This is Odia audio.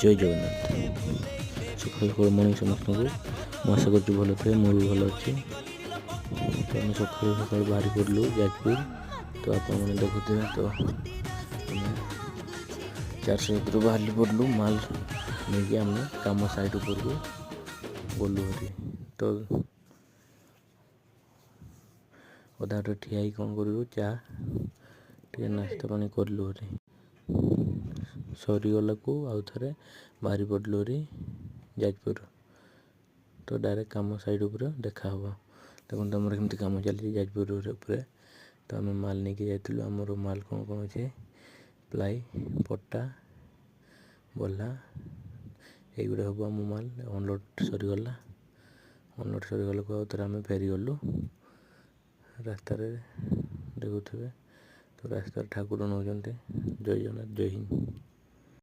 ଜୟ ଜଗନ୍ନାଥ। ସକାଳୁ ସକାଳୁ ମର୍ଣ୍ଣିଂ ସମସ୍ତଙ୍କୁ। ମୁଁ ଆଶା କରୁଛି ଭଲ ଥିବେ, ମୁଁ ବି ଭଲ ଅଛି। ତ ଆମେ ସକାଳୁ ସକାଳୁ ବାହାରି ପଡ଼ିଲୁ ଯାଜପୁର। ତ ଆପଣମାନେ ଦେଖୁଥିବେ ତ ଆମେ 401ରୁ ବାହାରି ପଡ଼ିଲୁ ମାଲ ନେଇକି ଆମେ କାମ ସାଇଟ୍ ଉପରକୁ ଗଲୁ ହେରି। ତ ଅଧାରେ ଠିଆ ହେଇ କ'ଣ କରିବୁ, ଚା ଟିକେ ନାସ୍ତା ପାଣି କରିଲୁ ହେରି। ସରିଗଲାକୁ ଆଉ ଥରେ ବାହାରି ପଡ଼ିଲୁ ହେରି ଯାଜପୁର। ତ ଡାଇରେକ୍ଟ କାମ ସାଇଟ୍ ଉପରେ ଦେଖା ହେବ। ଦେଖନ୍ତୁ ଆମର କେମିତି କାମ ଚାଲିଛି ଯାଜପୁର ଉପରେ। ତ ଆମେ ମାଲ ନେଇକି ଯାଇଥିଲୁ। ଆମର ମାଲ କ'ଣ ଅଛି, ପ୍ଲାଇ, ପଟା, ବଲ୍ଲା, ଏଇଗୁଡ଼ା ସବୁ ଆମ ମାଲ। ଅନଲୋଡ଼ ସରିଗଲାକୁ ଆଉ ଥରେ ଆମେ ଫେରିଗଲୁ। ରାସ୍ତାରେ ଦେଖୁଥିବେ ତ ରାସ୍ତାରେ ଠାକୁର ନେଉଛନ୍ତି। ଜୟ ଜଗନ୍ନାଥ, ଜୟ ହିନ୍ଦ।